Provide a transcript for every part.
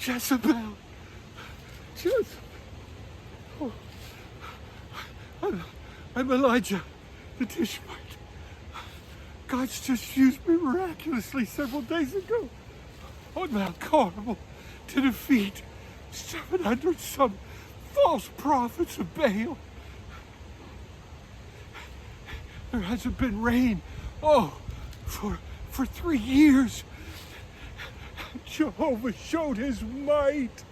Jezebel. Oh, I'm Elijah, the Tishbite. God's just used me miraculously several days ago on Mount Carmel to defeat 700 some false prophets of Baal. There hasn't been rain, for 3 years. Jehovah showed his might.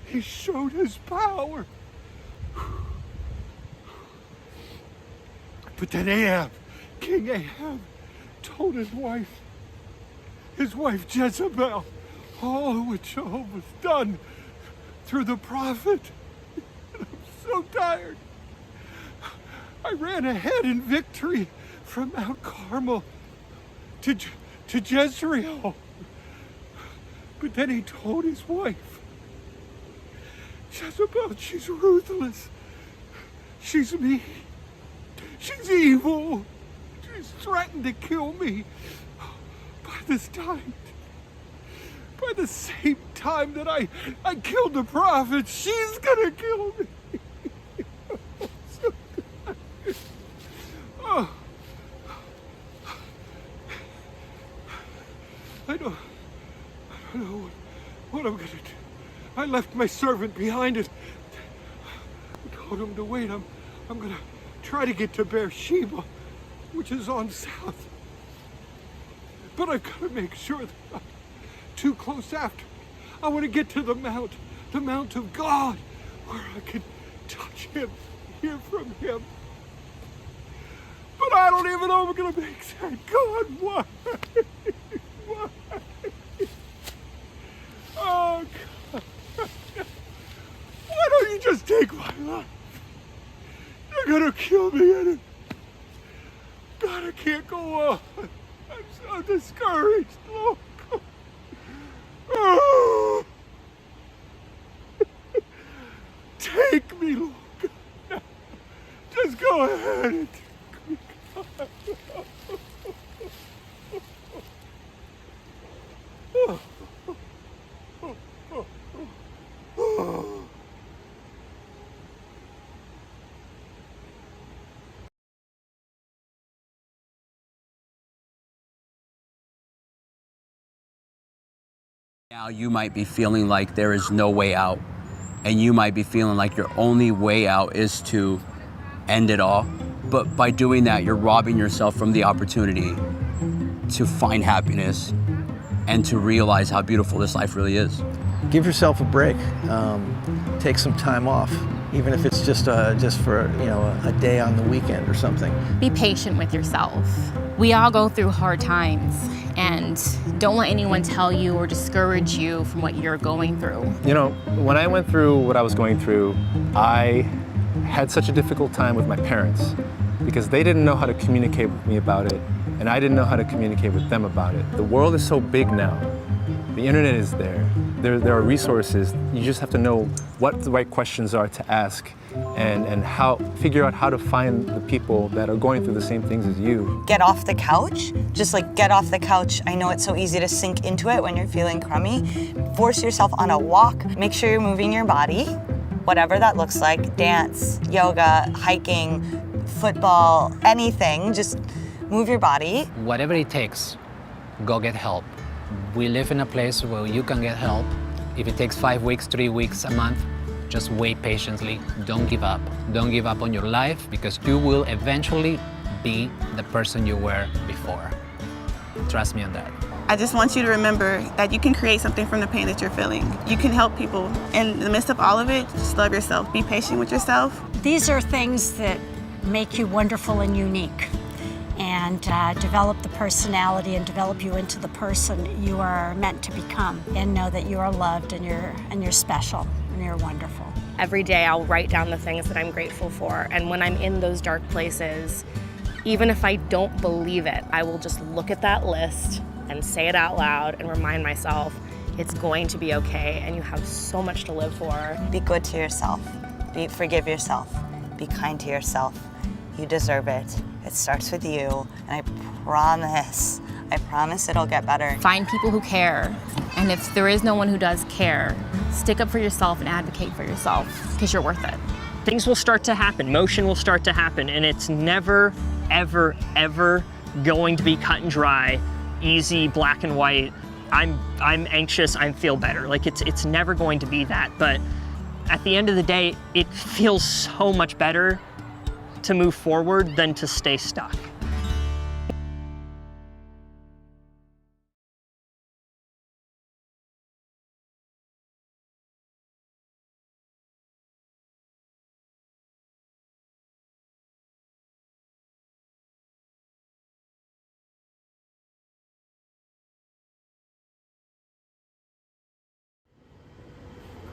He showed his power. But then King Ahab, told his wife Jezebel, all of what Jehovah's done through the prophet. I'm so tired. I ran ahead in victory from Mount Carmel to Jezreel. But then he told his wife, Jezebel, she's ruthless. She's mean. She's evil. She's threatened to kill me. By the same time that I killed the prophet, she's gonna kill me. I don't know what I'm gonna do. I left my servant behind and I told him to wait. I'm gonna try to get to Beersheba, which is on south. But I've got to make sure that I'm not too close after. I want to get to the Mount of God, where I can touch him, hear from him. But I don't even know if I'm going to make that. God, why? Why? Oh, God. Why don't you just take my life? You're going to kill me in it. God, I can't go on. I'm so discouraged, Lord. Oh. Take me, Lord. Just go ahead and take me, God. Now you might be feeling like there is no way out, and you might be feeling like your only way out is to end it all. But by doing that, you're robbing yourself from the opportunity to find happiness and to realize how beautiful this life really is. Give yourself a break. Take some time off, even if it's just for a day on the weekend or something. Be patient with yourself. We all go through hard times, and don't let anyone tell you or discourage you from what you're going through. You know, when I went through what I was going through, I had such a difficult time with my parents because they didn't know how to communicate with me about it, and I didn't know how to communicate with them about it. The world is so big now. The internet is there. There are resources. You just have to know what the right questions are to ask and figure out how to find the people that are going through the same things as you. Get off the couch. Just get off the couch. I know it's so easy to sink into it when you're feeling crummy. Force yourself on a walk. Make sure you're moving your body, whatever that looks like. Dance, yoga, hiking, football, anything. Just move your body. Whatever it takes, go get help. We live in a place where you can get help. If it takes 5 weeks, 3 weeks, a month, just wait patiently. Don't give up. Don't give up on your life, because you will eventually be the person you were before. Trust me on that. I just want you to remember that you can create something from the pain that you're feeling. You can help people. In the midst of all of it, just love yourself. Be patient with yourself. These are things that make you wonderful and unique, and develop the personality and develop you into the person you are meant to become, and know that you are loved and you're special and you're wonderful. Every day I'll write down the things that I'm grateful for, and when I'm in those dark places, even if I don't believe it, I will just look at that list and say it out loud and remind myself it's going to be okay and you have so much to live for. Be good to yourself. Forgive yourself. Be kind to yourself. You deserve it. It starts with you, and I I promise it'll get better. Find people who care. And if there is no one who does care, stick up for yourself and advocate for yourself because you're worth it. Things will start to happen, motion will start to happen, and it's never, ever, ever going to be cut and dry, easy, black and white. I'm anxious, I feel better. Like it's never going to be that, but at the end of the day, it feels so much better to move forward than to stay stuck.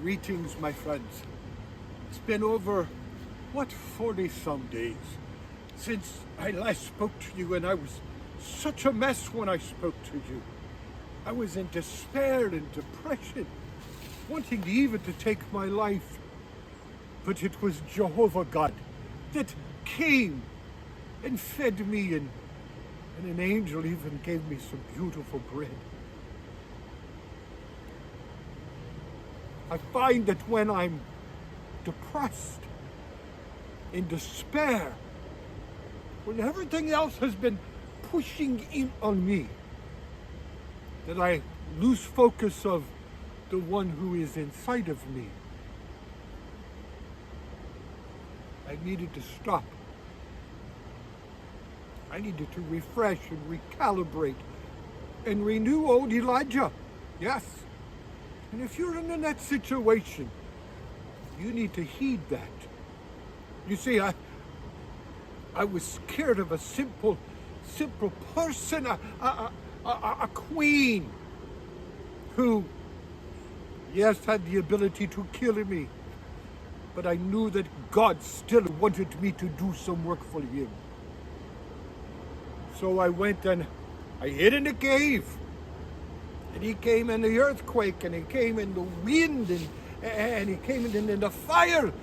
Greetings, my friends. It's been over, 40-some days since I last spoke to you, and I was such a mess when I spoke to you. I was in despair and depression, wanting even to take my life. But it was Jehovah God that came and fed me, and an angel even gave me some beautiful bread. I find that when I'm depressed, in despair, when everything else has been pushing in on me, that I lose focus of the one who is inside of me. I needed to stop. I needed to refresh and recalibrate and renew old Elijah. Yes. And if you're in that situation, you need to heed that. You see, I was scared of a simple person, a queen who, yes, had the ability to kill me, but I knew that God still wanted me to do some work for him. So I went and I hid in a cave. And he came in the earthquake, and he came in the wind, and he came in the fire.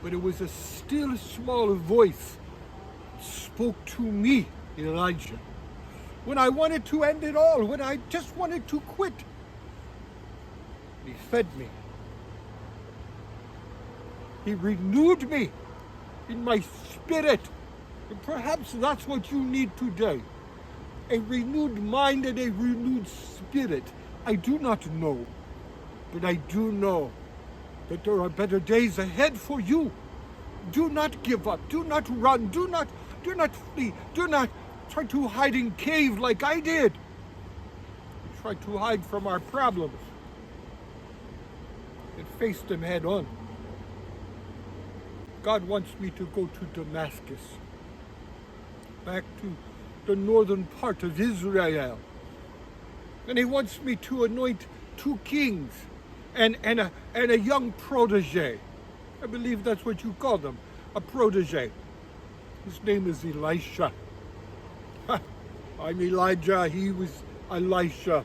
But it was a still small voice that spoke to me, Elijah. When I wanted to end it all, when I just wanted to quit, he fed me. He renewed me in my spirit. And perhaps that's what you need today. A renewed mind and a renewed spirit. I do not know, but I do know that there are better days ahead for you. Do not give up. Do not run. Do not flee. Do not try to hide in cave like I did. Try to hide from our problems and face them head on. God wants me to go to Damascus, back to the northern part of Israel. And he wants me to anoint 2 kings and a young protege. I believe that's what you call them, a protege. His name is Elisha. I'm Elijah, he was Elisha.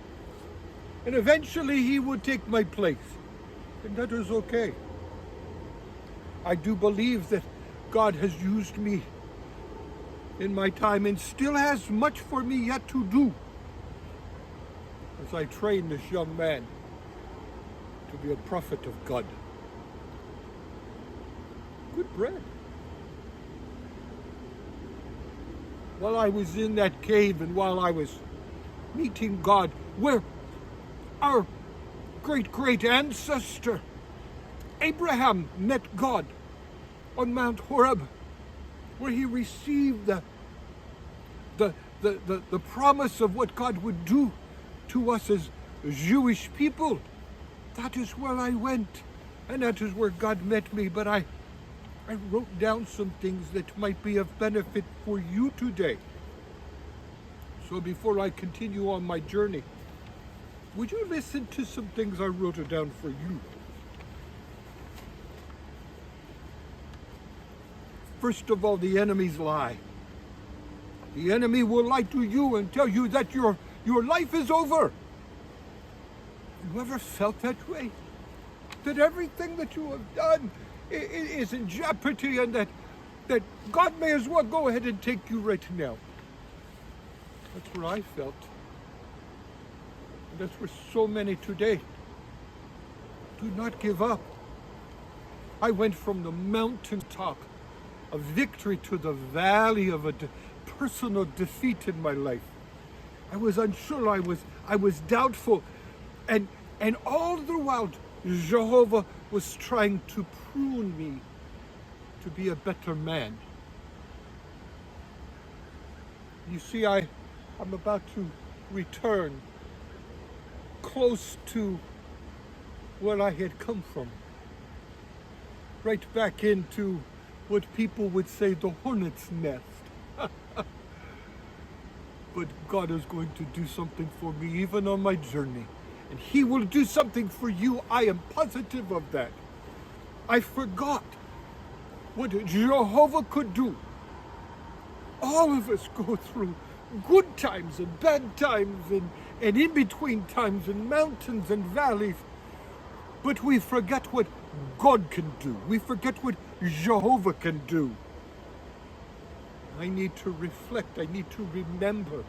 And eventually he would take my place. And that is okay. I do believe that God has used me in my time and still has much for me yet to do as I train this young man to be a prophet of God. Good bread. While I was in that cave and while I was meeting God, where our great ancestor Abraham met God on Mount Horeb, where he received the promise of what God would do to us as Jewish people. That is where I went, and that is where God met me. But I wrote down some things that might be of benefit for you today. So before I continue on my journey, would you listen to some things I wrote down for you? First of all, the enemy's lie. The enemy will lie to you and tell you that your life is over. Have you ever felt that way? That everything that you have done is in jeopardy, and that God may as well go ahead and take you right now. That's where I felt. And that's where so many today. Do not give up. I went from the mountaintop of victory to the valley of a personal defeat in my life. I was unsure, I was doubtful, and all the while Jehovah was trying to prune me to be a better man. You see, I'm about to return close to where I had come from. Right back into what people would say the hornet's nest. But God is going to do something for me even on my journey. And He will do something for you. I am positive of that. I forgot what Jehovah could do. All of us go through good times and bad times and in between times and mountains and valleys. But we forget what God can do. We forget what Jehovah can do. I need to reflect. I need to remember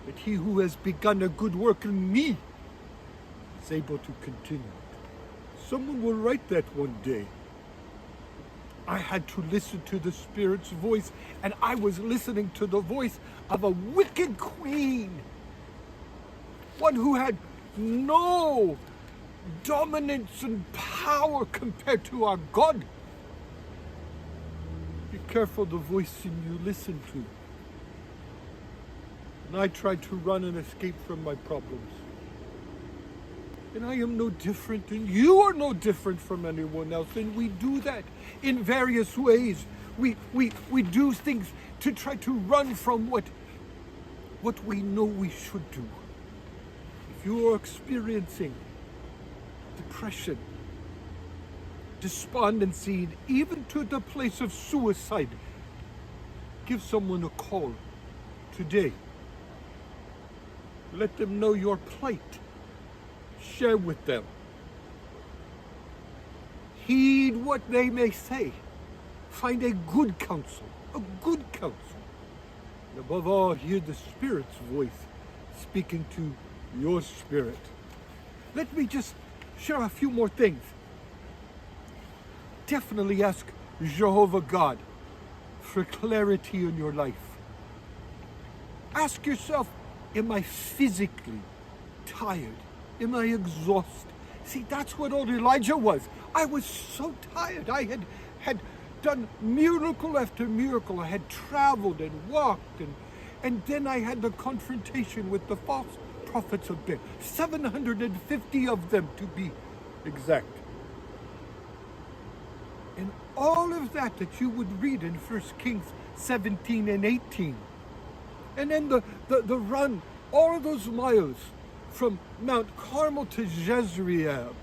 that He who has begun a good work in me is able to continue. Someone will write that one day. I had to listen to the Spirit's voice, and I was listening to the voice of a wicked queen. One who had no dominance and power compared to our God. Be careful the voice you listen to. And I tried to run and escape from my problems. And I am no different, and you are no different from anyone else. And we do that in various ways. We do things to try to run from what we know we should do. If you are experiencing depression, despondency, even to the place of suicide, give someone a call today. Let them know your plight. Share with them. Heed what they may say. Find a good counsel, and above all, hear the Spirit's voice speaking to your spirit. Let me just share a few more things. Definitely ask Jehovah God for clarity in your life. Ask yourself, am I physically tired? Am I exhausted? See, that's what old Elijah was. I was so tired. I had done miracle after miracle. I had traveled and walked, and then I had the confrontation with the false prophets of Baal. 750 of them, to be exact. And all of that you would read in 1 Kings 17 and 18. And then the run, all of those miles from Mount Carmel to Jezreel.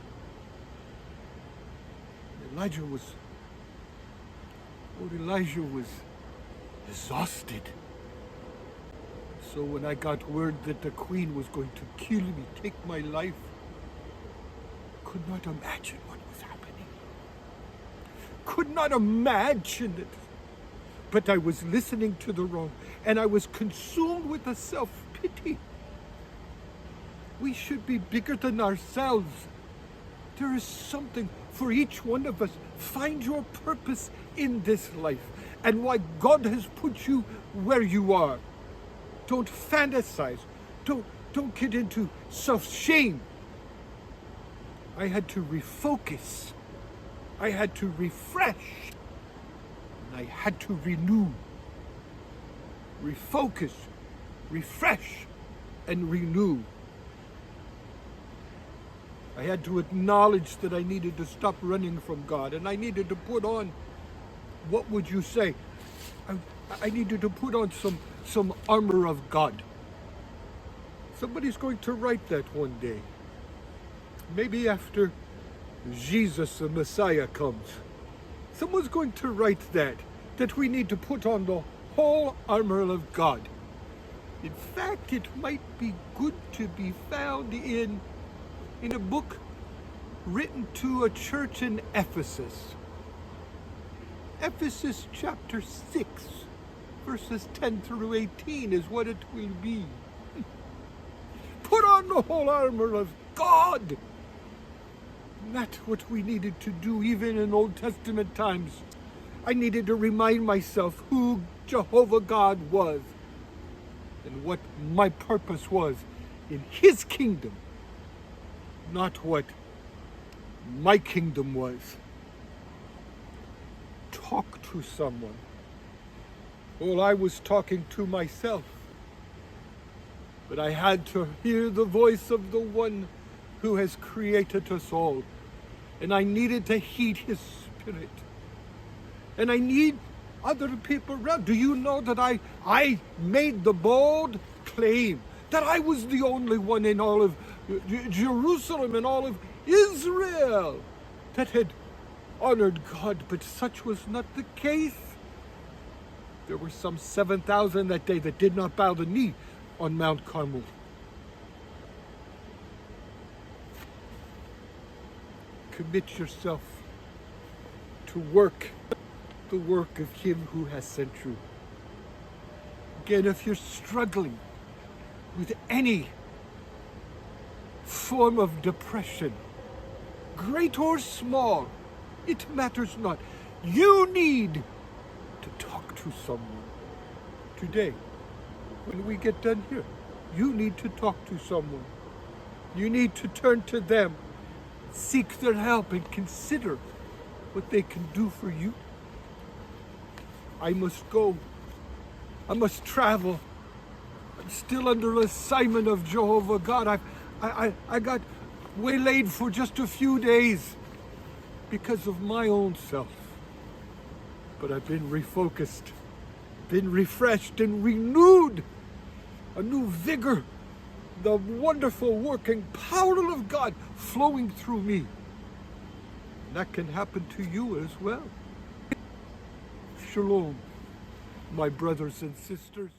Elijah was exhausted. So when I got word that the queen was going to kill me, take my life, I could not imagine what was happening. Could not imagine it. But I was listening to the wrong, and I was consumed with a self-pity. We should be bigger than ourselves. There is something for each one of us. Find your purpose in this life and why God has put you where you are. Don't fantasize. Don't get into self-shame. I had to refocus. I had to refresh. And I had to renew. Refocus, refresh, and renew. I had to acknowledge that I needed to stop running from God, and I needed to put on, what would you say? I needed to put on some armor of God. Somebody's going to write that one day. Maybe after Jesus, the Messiah, comes. Someone's going to write that we need to put on the whole armor of God. In fact, it might be good to be found in a book written to a church in Ephesus. Ephesus chapter 6, verses 10 through 18 is what it will be. Put on the whole armor of God. And that's what we needed to do even in Old Testament times. I needed to remind myself who Jehovah God was and what my purpose was in his kingdom, not what my kingdom was. Talk to someone. Well, I was talking to myself, but I had to hear the voice of the one who has created us all, and I needed to heed his spirit. And I need other people around. Do you know that I made the bold claim that I was the only one in all of Jerusalem and all of Israel that had honored God, but such was not the case. There were some 7,000 that day that did not bow the knee on Mount Carmel. Commit yourself to the work of him who has sent you. Again, if you're struggling with any form of depression, great or small, it matters not. You need to talk to someone. Today, when we get done here, you need to talk to someone. You need to turn to them, seek their help, and consider what they can do for you. I must go. I must travel. I'm still under assignment of Jehovah God. I got waylaid for just a few days because of my own self. But I've been refocused, been refreshed and renewed. A new vigor, the wonderful working power of God flowing through me. And that can happen to you as well. Shalom, my brothers and sisters.